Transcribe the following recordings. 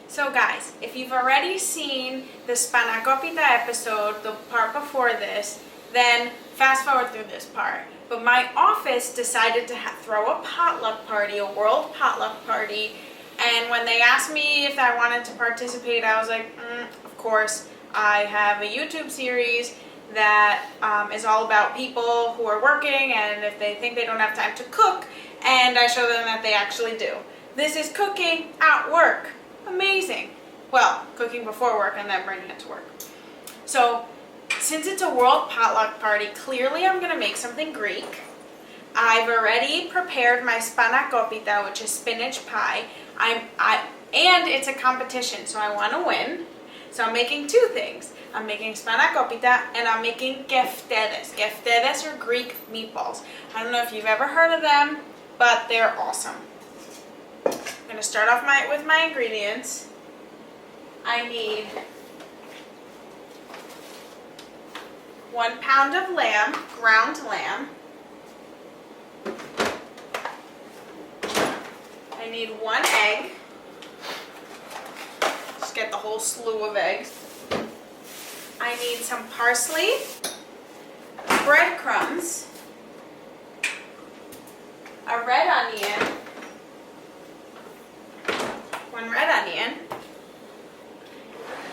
So guys, if you've already seen the spanakopita episode, the part before this, then fast forward through this part. But my office decided to throw a potluck party, a world potluck party, and when they asked me if I wanted to participate, I was like, of course. I have a YouTube series that is all about people who are working and if they think they don't have time to cook, and I show them that they actually do. This is cooking at work. Amazing. Well, cooking before work and then bringing it to work. So, since it's a world potluck party, clearly I'm going to make something Greek. I've already prepared my spanakopita, which is spinach pie. And it's a competition, so I want to win. So I'm making two things. I'm making spanakopita and I'm making keftedes. Keftedes are Greek meatballs. I don't know if you've ever heard of them, but they're awesome. I'm going to start off with my ingredients. I need 1 pound of lamb, ground lamb. I need 1 egg. Just get the whole slew of eggs. I need some parsley, breadcrumbs, a red onion, 1 red onion,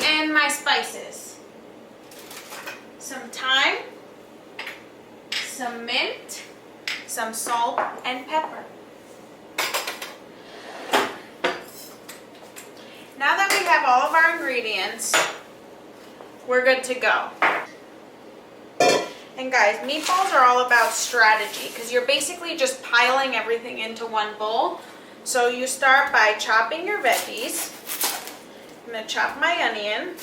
and my spices. Some thyme, some mint, some salt, and pepper. Now that we have all of our ingredients, we're good to go. And guys, meatballs are all about strategy because you're basically just piling everything into one bowl. So you start by chopping your veggies. I'm going to chop my onion.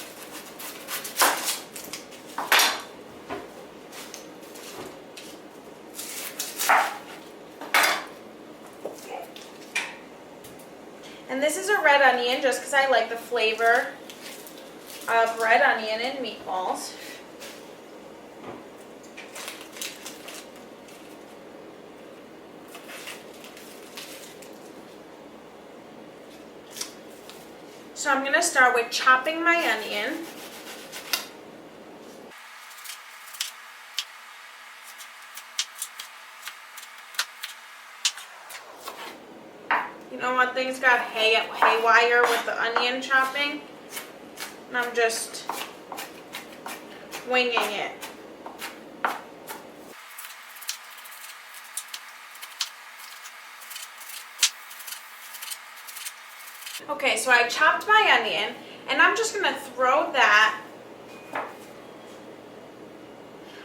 And this is a red onion just because I like the flavor of red onion in meatballs. So I'm going to start with chopping my onion. You know what, things got haywire with the onion chopping, and I'm just winging it. Okay, so I chopped my onion, and I'm just going to throw that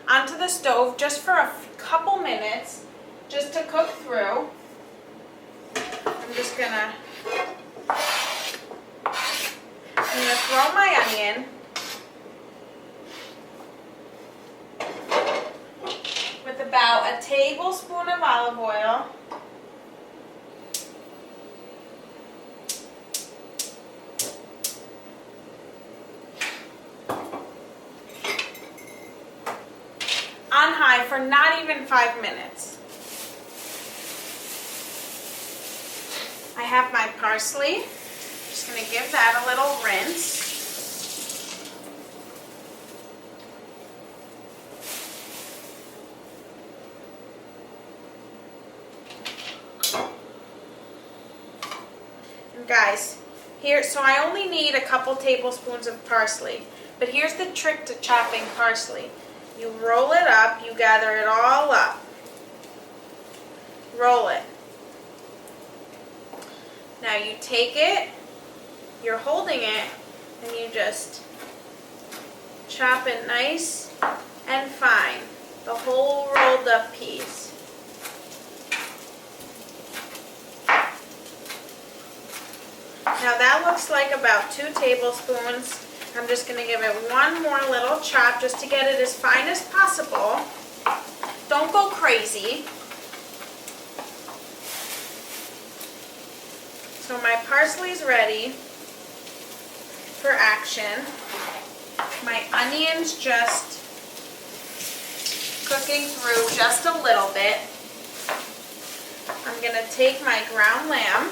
onto the stove just for a couple minutes, just to cook through. I'm just going to throw my onion with about a tablespoon of olive oil. On high for not even 5 minutes. I have my parsley. Just going to give that a little rinse. And guys, here, so I only need a couple tablespoons of parsley. But here's the trick to chopping parsley. You roll it up, you gather it all up. Roll it. Now you take it, you're holding it, and you just chop it nice and fine. The whole rolled up piece. Now that looks like about 2 tablespoons. I'm just going to give it one more little chop just to get it as fine as possible. Don't go crazy. So my parsley's ready for action. My onion's just cooking through just a little bit. I'm going to take my ground lamb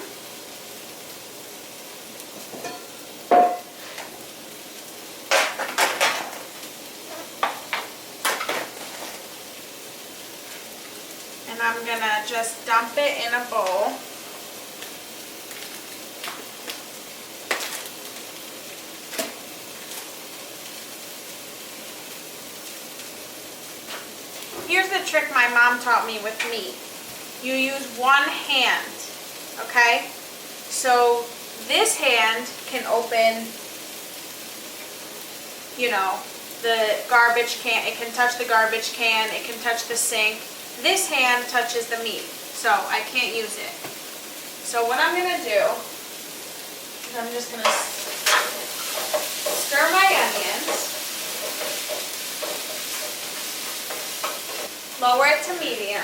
I'm gonna just dump it in a bowl. Here's the trick my mom taught me with meat. You use one hand, okay? So this hand can open, you know, the garbage can. It can touch the garbage can. It can touch the sink. This hand touches the meat, so I can't use it. So what I'm gonna do is I'm just gonna stir my onions. Lower it to medium.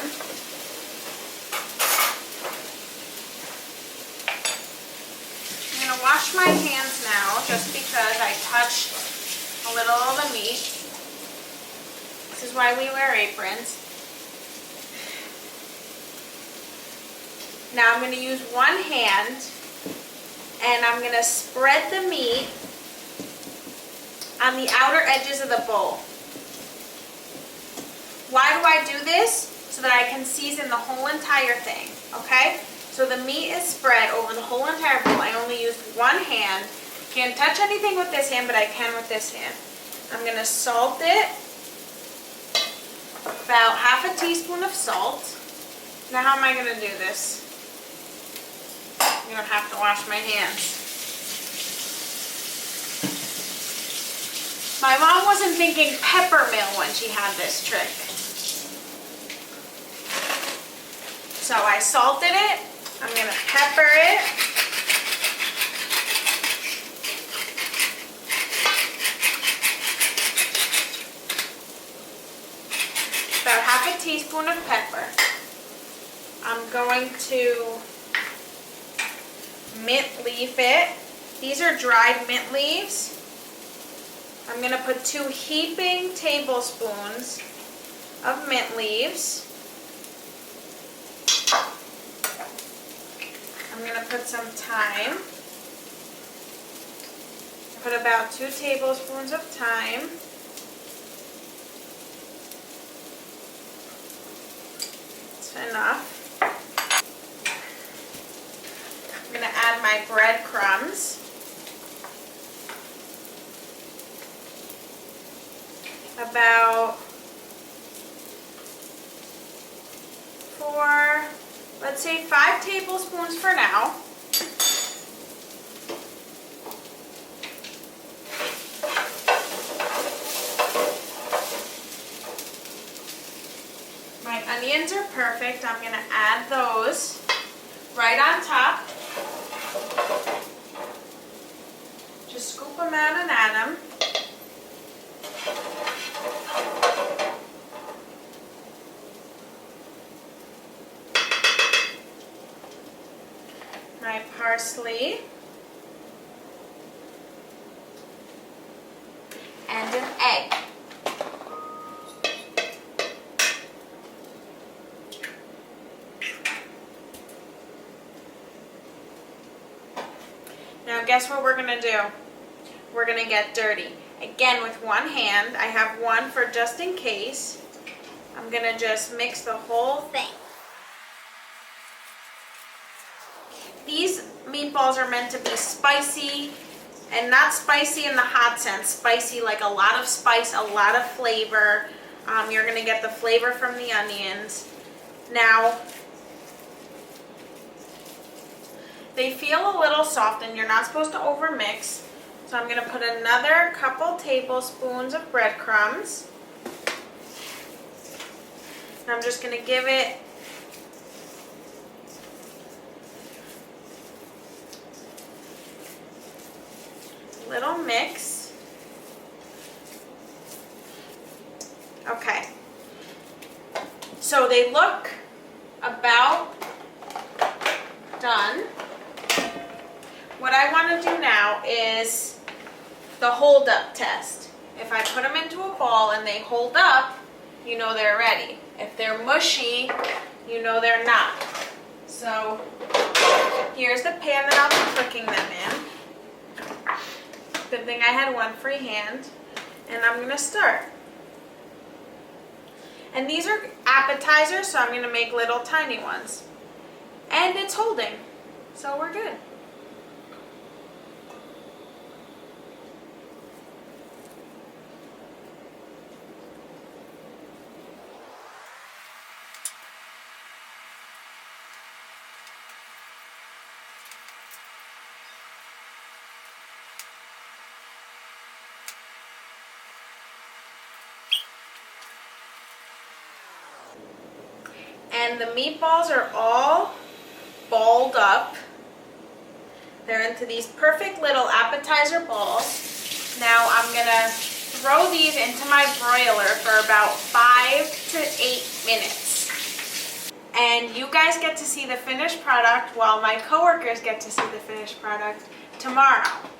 I'm going to wash my hands now just because I touched a little of the meat. This is why we wear aprons. Now I'm going to use one hand and I'm going to spread the meat on the outer edges of the bowl. Why do I do this? So that I can season the whole entire thing, okay? So the meat is spread over the whole entire bowl. I only used one hand. Can't touch anything with this hand, but I can with this hand. I'm gonna salt it. About half a teaspoon of salt. Now how am I gonna do this? I'm gonna have to wash my hands. My mom wasn't thinking peppermill when she had this trick. So I salted it. I'm going to pepper it. About half a teaspoon of pepper. I'm going to mint leaf it. These are dried mint leaves. I'm going to put 2 heaping tablespoons of mint leaves. I'm going to put some thyme. Put about 2 tablespoons of thyme. That's enough. I'm going to add my breadcrumbs. About 4, let's say 5 tablespoons for now. My onions are perfect. I'm going to add those right on top. Just scoop them out and add them. My parsley and an egg. Now guess what we're going to do? We're going to get dirty. Again with one hand. I have one for just in case. I'm going to just mix the whole thing. These meatballs are meant to be spicy, and not spicy in the hot sense, spicy like a lot of spice, a lot of flavor. You're going to get the flavor from the onions. Now, they feel a little soft and you're not supposed to overmix. So I'm going to put another couple tablespoons of breadcrumbs. And I'm just going to give it little mix. Okay. So they look about done. What I want to do now is the hold up test. If I put them into a ball and they hold up, you know they're ready. If they're mushy, you know they're not. So here's the pan that I'll be cooking them in. Good thing I had one free hand, and I'm going to start. And these are appetizers, so I'm going to make little tiny ones. And it's holding, so we're good. And the meatballs are all balled up. They're into these perfect little appetizer balls. Now I'm gonna throw these into my broiler for about 5 to 8 minutes. And you guys get to see the finished product while my coworkers get to see the finished product tomorrow.